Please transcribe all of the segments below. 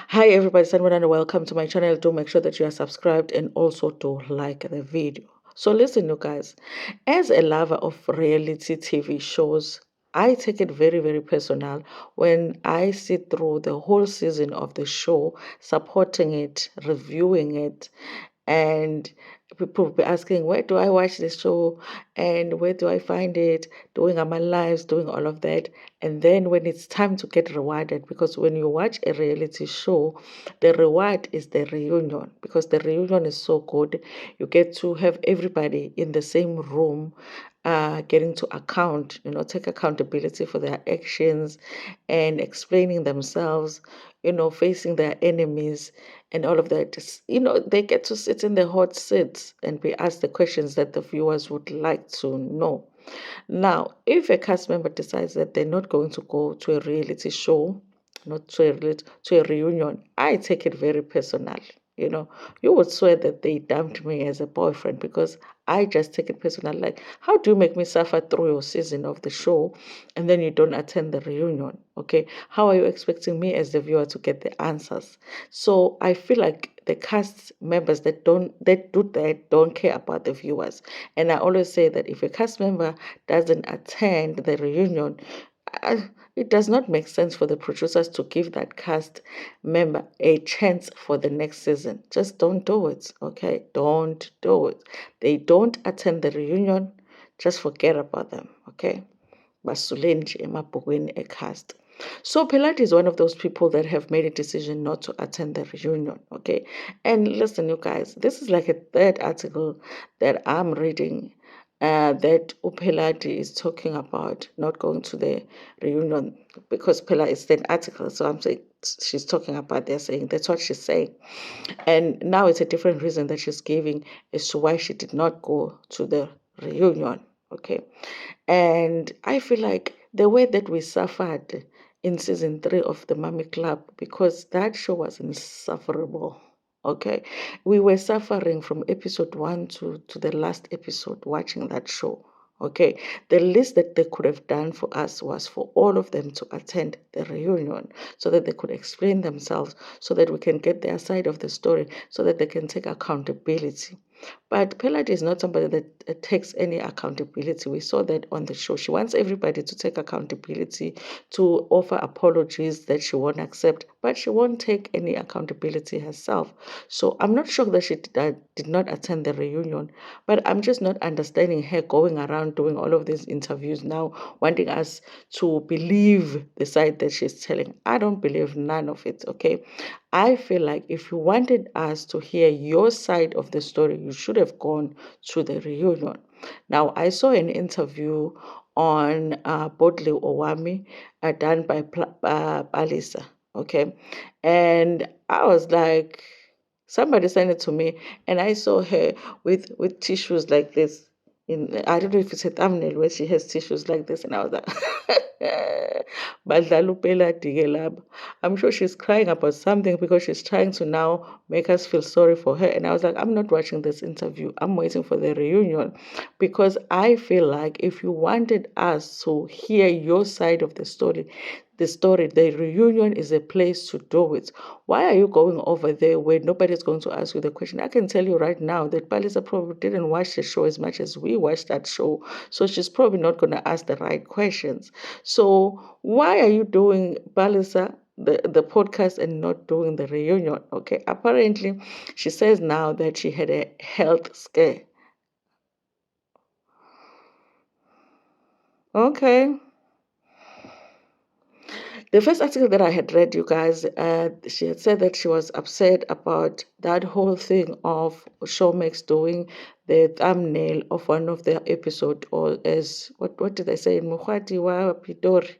Hi everybody, Sanwan and welcome to my channel. Do make sure that you are subscribed and also to like the video. So listen you guys, as a lover of reality TV shows, I take it very, very personal when I sit through the whole season of the show, supporting it, reviewing it, and people will be asking, where do I watch this show and where do I find it, doing my lives, doing all of that. And then when it's time to get rewarded, because when you watch a reality show, the reward is the reunion, because the reunion is so good. You get to have everybody in the same room, getting to take accountability for their actions and explaining themselves, facing their enemies and all of that. They get to sit in the hot seats and be asked the questions that the viewers would like to know. Now, if a cast member decides that they're not going to go to a reality show, not to to a reunion, I take it very personal. You know, you would swear that they dumped me as a boyfriend because I just take it personal. Like, how do you make me suffer through your season of the show and then you don't attend the reunion? Okay, how are you expecting me as the viewer to get the answers? So I feel like the cast members that do that don't care about the viewers. And I always say that if a cast member doesn't attend the reunion, it does not make sense for the producers to give that cast member a chance for the next season. Just don't do it, okay? Don't do it. They don't attend the reunion, just forget about them, okay? Basuleni nje emabhukwini cast. So Pilates is one of those people that have made a decision not to attend the reunion, okay? And listen, you guys, this is like a third article that I'm reading, that Upelati is talking about not going to the reunion, because Pela is an article, so I'm saying she's talking about, they're saying that's what she's saying. And now it's a different reason that she's giving as to why she did not go to the reunion, okay? And I feel like the way that we suffered in season 3 of the Mummy Club, because that show was insufferable. Okay. We were suffering from episode 1 to the last episode watching that show. Okay. The least that they could have done for us was for all of them to attend the reunion so that they could explain themselves, so that we can get their side of the story, so that they can take accountability. But Pelad is not somebody that takes any accountability. We saw that on the show. She wants everybody to take accountability, to offer apologies that she won't accept, but she won't take any accountability herself. So I'm not sure that she did not attend the reunion, but I'm just not understanding her going around doing all of these interviews now, wanting us to believe the side that she's telling. I don't believe none of it, okay? I feel like if you wanted us to hear your side of the story, you should have gone to the reunion. Now, I saw an interview on Bodley Owami, done by Palisa, okay? And I was like, somebody sent it to me, and I saw her with tissues like this. I don't know if it's a thumbnail where she has tissues like this, and I was like, Badlala uPelati ke lapha. I'm sure she's crying about something because she's trying to now make us feel sorry for her. And I was like, I'm not watching this interview. I'm waiting for the reunion, because I feel like if you wanted us to hear your side of the reunion is a place to do it. Why are you going over there where nobody's going to ask you the question? I can tell you right now that Palisa probably didn't watch the show as much as we watched that show. So she's probably not going to ask the right questions. So why are you doing, Palisa, the podcast and not doing the reunion? Okay, apparently she says now that she had a health scare. Okay. The first article that I had read, you guys, she had said that she was upset about that whole thing of Showmax doing the thumbnail of one of their episode, or as what did I say, Mukhati wa Pitori.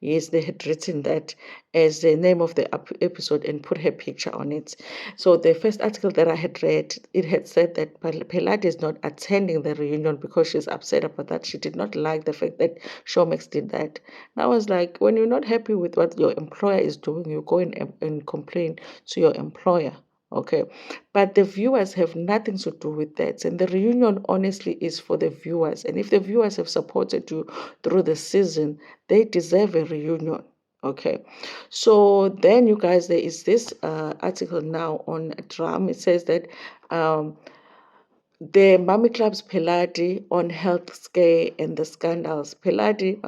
Yes, they had written that as the name of the episode and put her picture on it. So the first article that I had read, it had said that Pelati is not attending the reunion because she's upset about that. She did not like the fact that Showmax did that. And I was like, when you're not happy with what your employer is doing, you go in and complain to your employer. Okay. But the viewers have nothing to do with that. And the reunion honestly is for the viewers. And if the viewers have supported you through the season, they deserve a reunion. Okay, so then you guys, there is this article now on Drum. It says that um, the Mummy Club's Peladi on health scare and the scandals. Peladi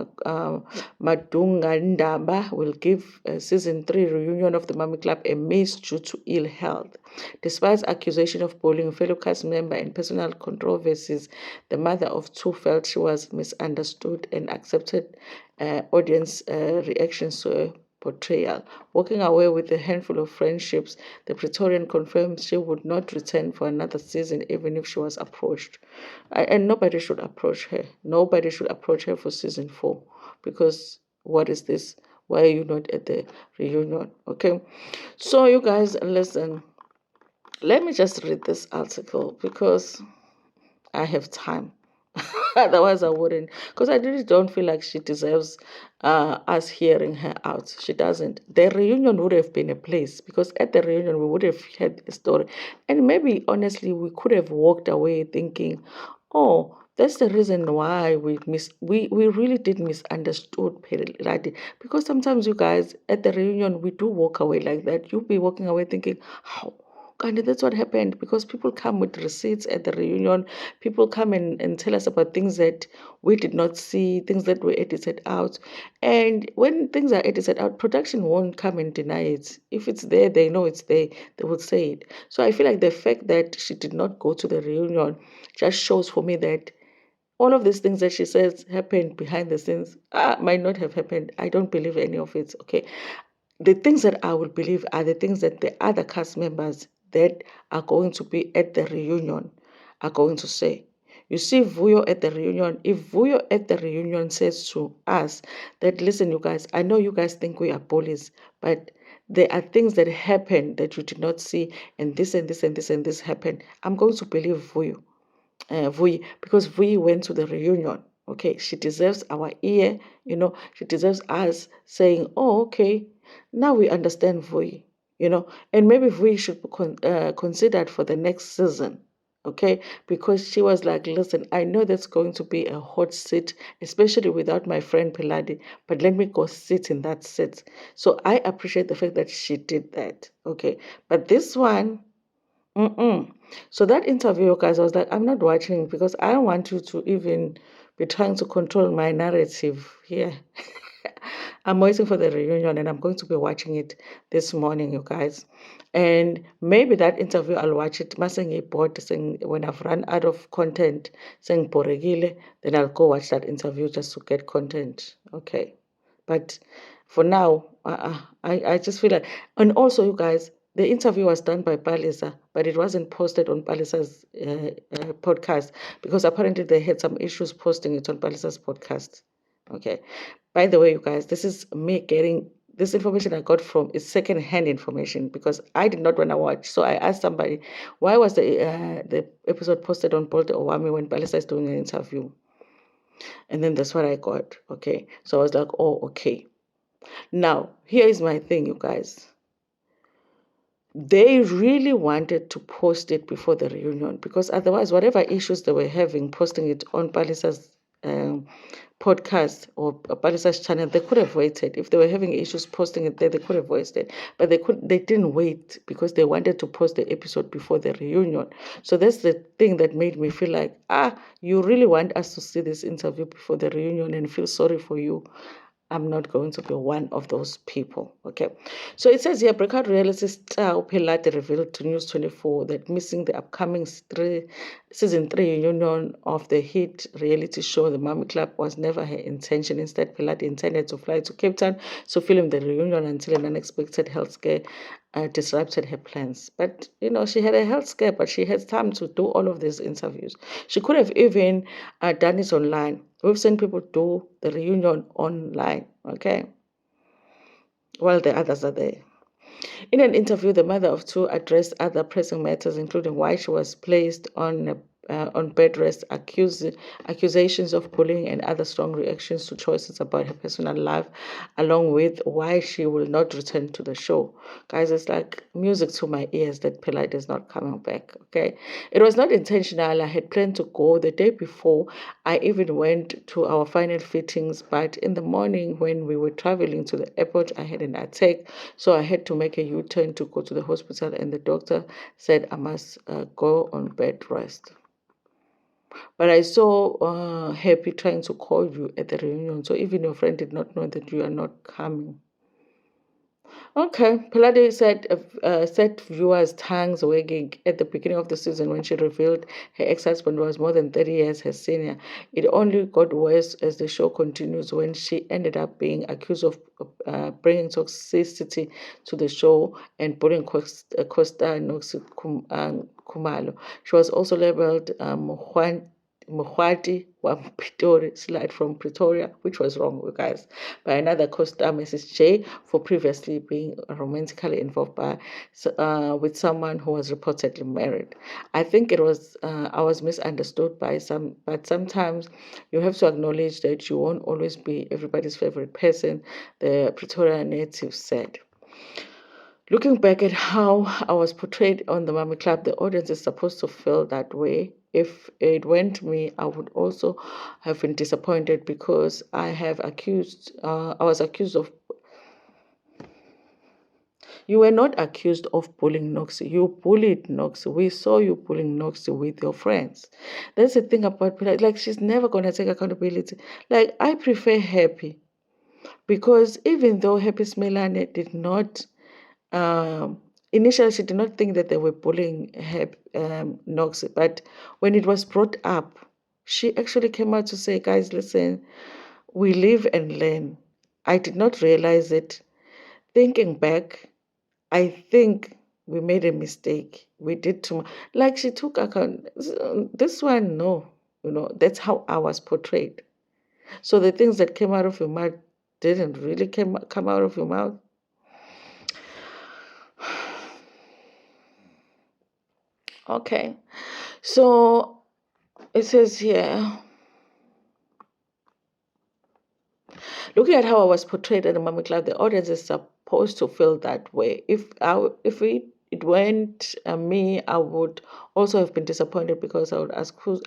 Madunga Ndaba will give season 3 reunion of the Mummy Club a miss due to ill health. Despite accusation of bullying a fellow cast member and personal controversies, the mother of two felt she was misunderstood and accepted audience reactions to her portrayal. Walking away with a handful of friendships, the Praetorian confirmed she would not return for another season even if she was approached. And nobody should approach her. Nobody should approach her for season 4 because what is this? Why are you not at the reunion? Okay. So, you guys, listen. Let me just read this article because I have time. Otherwise, I wouldn't. Because I really don't feel like she deserves us hearing her out. She doesn't. The reunion would have been a place because at the reunion, we would have had a story. And maybe, honestly, we could have walked away thinking, oh, that's the reason why we really did misunderstood Periladi. Because sometimes you guys at the reunion we do walk away like that. You'll be walking away thinking, how? And that's what happened because people come with receipts at the reunion. People come and tell us about things that we did not see, things that were edited out. And when things are edited out, production won't come and deny it. If it's there, they know it's there, they will say it. So I feel like the fact that she did not go to the reunion just shows for me that all of these things that she says happened behind the scenes might not have happened. I don't believe any of it. Okay, the things that I would believe are the things that the other cast members that are going to be at the reunion are going to say. You see Vuyo at the reunion. If Vuyo at the reunion says to us that, listen, you guys, I know you guys think we are bullies, but there are things that happen that you did not see, and this and this and this and this happened. I'm going to believe Vuyo. Vui, because Vui went to the reunion. Okay, she deserves our ear, she deserves us saying, oh, okay, now we understand Vui, and maybe Vui should be considered for the next season. Okay, because she was like, listen, I know that's going to be a hot seat, especially without my friend Piladi, but let me go sit in that seat. So I appreciate the fact that she did that. Okay, but this one, mm-mm. So that interview, guys, I was like, I'm not watching because I don't want you to even be trying to control my narrative here. I'm waiting for the reunion and I'm going to be watching it this morning, you guys. And maybe that interview I'll watch it. Masenge bored saying when I've run out of content, saying Boregile, then I'll go watch that interview just to get content. Okay. But for now, I just feel like, and also you guys, the interview was done by Palisa, but it wasn't posted on Palisa's podcast because apparently they had some issues posting it on Palisa's podcast. Okay. By the way, you guys, this is me getting this information I got from is second-hand information because I did not want to watch. So I asked somebody, why was the episode posted on Bolt Owami when Palisa is doing an interview? And then that's what I got. Okay. So I was like, oh, okay. Now, here is my thing, you guys. They really wanted to post it before the reunion because otherwise, whatever issues they were having, posting it on Palisa's podcast or Palisa's channel, they could have waited. If they were having issues posting it there, they could have waited. But they didn't wait because they wanted to post the episode before the reunion. So that's the thing that made me feel like, you really want us to see this interview before the reunion and feel sorry for you. I'm not going to be one of those people. Okay. So it says here, breakout reality star Pelati revealed to News 24 that missing the upcoming season 3 reunion of the hit reality show The Mummy Club was never her intention. Instead, Pelati intended to fly to Cape Town to film the reunion until an unexpected health scare disrupted her plans. But, she had a health scare, but she had time to do all of these interviews. She could have even done it online. We've seen people do the reunion online, okay, while the others are there. In an interview, the mother of two addressed other pressing matters, including why she was placed on on bed rest, accusations of bullying, and other strong reactions to choices about her personal life, along with why she will not return to the show. Guys, it's like music to my ears that Pelade is not coming back. Okay, it was not intentional. I had planned to go the day before. I even went to our final fittings, but in the morning when we were traveling to the airport, I had an attack, so I had to make a U-turn to go to the hospital, and the doctor said I must go on bed rest. But I saw Happy trying to call you at the reunion, so even your friend did not know that you are not coming. Okay, Pilade set viewers' tongues wagging at the beginning of the season when she revealed her ex-husband was more than 30 years her senior. It only got worse as the show continues when she ended up being accused of bringing toxicity to the show and bullying Costa Noxi Kumalo. She was also labeled Mohwati wa Pitori, slide from Pretoria, which was wrong, you guys, by another co-star, Mrs. J, for previously being romantically involved with someone who was reportedly married. I think I was misunderstood by some, but sometimes you have to acknowledge that you won't always be everybody's favorite person, the Pretoria native said. Looking back at how I was portrayed on the Mummy Club, the audience is supposed to feel that way. If it went me, I would also have been disappointed because I was accused of. You were not accused of bullying Noxie. You bullied Noxie. We saw you bullying Noxie with your friends. That's the thing about like she's never gonna take accountability. Like I prefer Happy because even though Happy Smelane did not initially she did not think that they were bullying her, Nox, but when it was brought up, she actually came out to say, guys, listen, we live and learn. I did not realize it. Thinking back, I think we made a mistake. We did too much. Like she took account. This one, no. That's how I was portrayed. So the things that came out of your mouth didn't really come out of your mouth. Okay. So it says here, looking at how I was portrayed in the Mummy Club, the audience is supposed to feel that way. If it went me, I would also have been disappointed because I would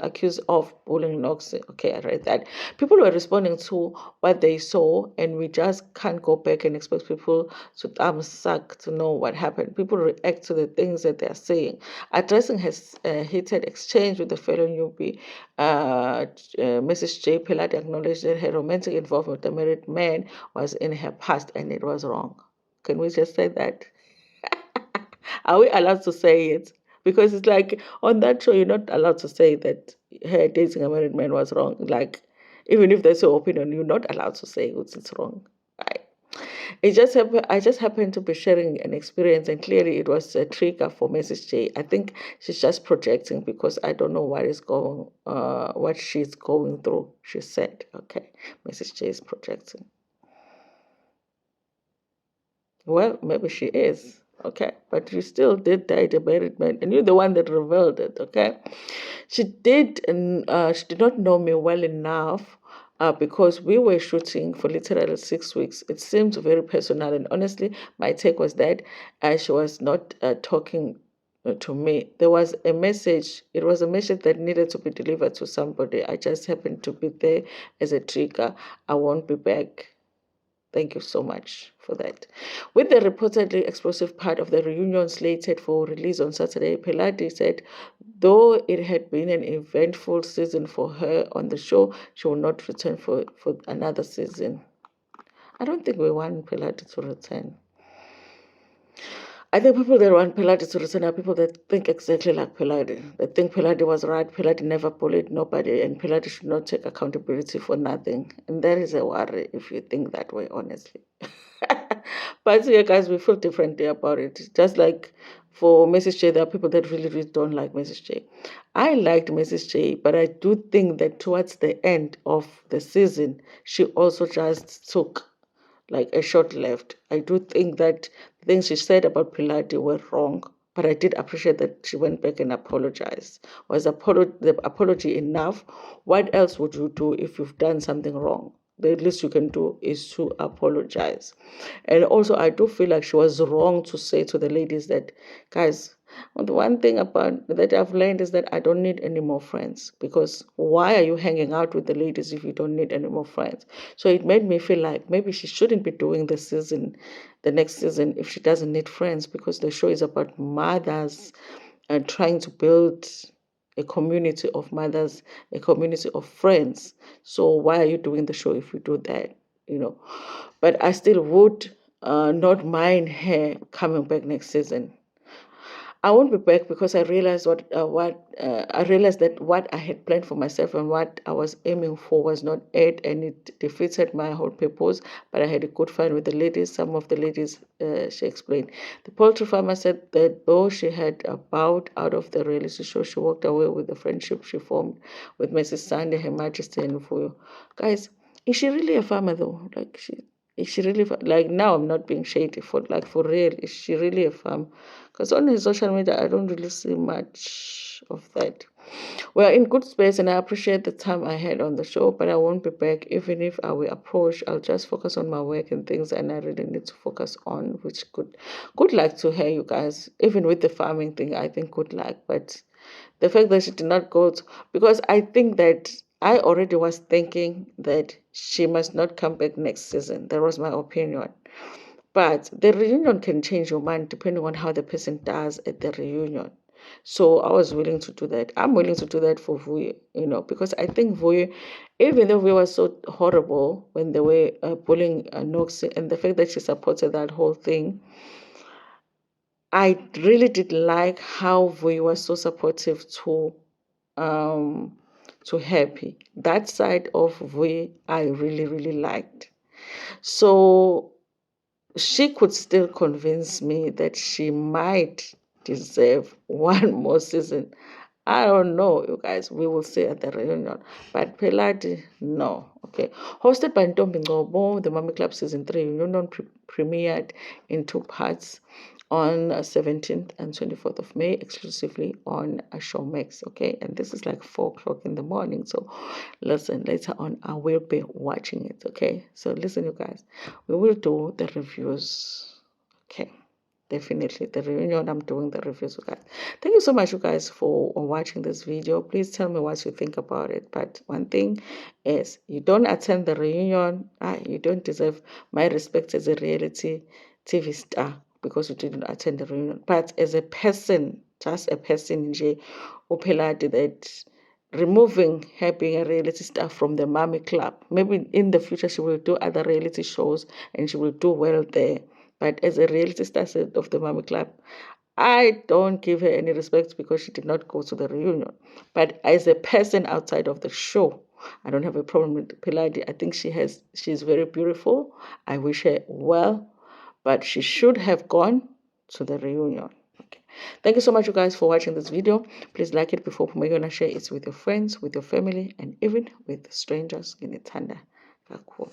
accuse of bullying Nox. Okay, I read that. People were responding to what they saw, and we just can't go back and expect people to suck to know what happened. People react to the things that they're saying. Addressing his heated exchange with the fellow newbie, Mrs. J. Pilate acknowledged that her romantic involvement with the married man was in her past and it was wrong. Can we just say that? Are we allowed to say it? Because it's like on that show, you're not allowed to say that her dating a married man was wrong. Like, even if that's your opinion, you're not allowed to say it's wrong. Right? I just happened to be sharing an experience, and clearly it was a trigger for Mrs. J. I think she's just projecting because I don't know what she's going through. She said, "Okay, Mrs. J is projecting." Well, maybe she is. Okay, but you still did date a married man, and you're the one that revealed it. Okay, she did not know me well enough because we were shooting for literally 6 weeks. It seemed very personal, and honestly, my take was that she was not talking to me. There was a message. It was a message that needed to be delivered to somebody. I just happened to be there as a trigger. I won't be back. Thank you so much for that. With the reportedly explosive part of the reunion slated for release on Saturday, Pelati said though it had been an eventful season for her on the show, she will not return for another season. I don't think we want Pelati to return. I think people that want Pilates to return are people that think exactly like Pilates. They think Pilates was right, Pilates never bullied nobody, and Pilates should not take accountability for nothing. And that is a worry if you think that way, honestly. But yeah, guys, we feel differently about it. Just like for Mrs. J, there are people that really, really don't like Mrs. J. I liked Mrs. J, but I do think that towards the end of the season, she also just took like a short left. I do think that the things she said about Pilate were wrong, But I did appreciate that she went back and apologized. Was the apology enough? What else would you do if you've done something wrong? The least you can do is to apologize. And also, I do feel like she was wrong to say to the ladies that, guys, the one thing about that I've learned is that I don't need any more friends, because why are you hanging out with the ladies if you don't need any more friends? So it made me feel like maybe she shouldn't be doing the next season, if she doesn't need friends, because the show is about mothers and trying to build a community of mothers, a community of friends. So why are you doing the show if you do that? You know, but I still would not mind her coming back next season. I won't be back because I realized I realized that what I had planned for myself and what I was aiming for was not it, and it defeated my whole purpose. But I had a good fun with the ladies. Some of the ladies, she explained. The poultry farmer said that though she had bowed out of the reality show, she walked away with the friendship she formed with Mrs. Sunday, Her Majesty, and Fuyo. Guys, is she really a farmer though? Like she. Is she really like, now I'm not being shady, for like, for real? Is she really a farm? Because on his social media, I don't really see much of that. We're in good space, and I appreciate the time I had on the show, but I won't be back. Even if I will approach, I'll just focus on my work and things, and I really need to focus on, which good luck to her, you guys. Even with the farming thing, I think good luck. But the fact that she did not go to, because I think that I already was thinking that she must not come back next season. That was my opinion. But the reunion can change your mind depending on how the person does at the reunion. So I was willing to do that. I'm willing to do that for Vuyo, because I think Vuyo, even though Vuyo was so horrible when they were bullying Noxie, and the fact that she supported that whole thing, I really did like how Vuyo was so supportive um, to Happy. That side of Vuyo, I really, really liked. So she could still convince me that she might deserve one more season. I don't know, you guys. We will see at the reunion. But Peladi, no. Okay. Hosted by Ntombi Ngcobo, the Mummy Club Season 3 reunion premiered in 2 parts on 17th and 24th of May, exclusively on Showmax. Okay. And this is like 4 o'clock in the morning. So listen, later on, I will be watching it. Okay. So listen, you guys. We will do the reviews. Okay. Definitely the reunion, I'm doing the reviews, you guys. Thank you so much, you guys, for watching this video. Please tell me what you think about it. But one thing is, you don't attend the reunion, you don't deserve my respect as a reality TV star because you didn't attend the reunion. But as a person, just a person in J, Upeladi, that removing her being a reality star from the Mummy Club, maybe in the future she will do other reality shows and she will do well there. But as a reality star of the Mummy Club, I don't give her any respect because she did not go to the reunion. But as a person outside of the show, I don't have a problem with Piladi. I think she's very beautiful. I wish her well, but she should have gone to the reunion. Okay. Thank you so much, you guys, for watching this video. Please like it before Pumegona, share it with your friends, with your family, and even with strangers in Itanda. Cool.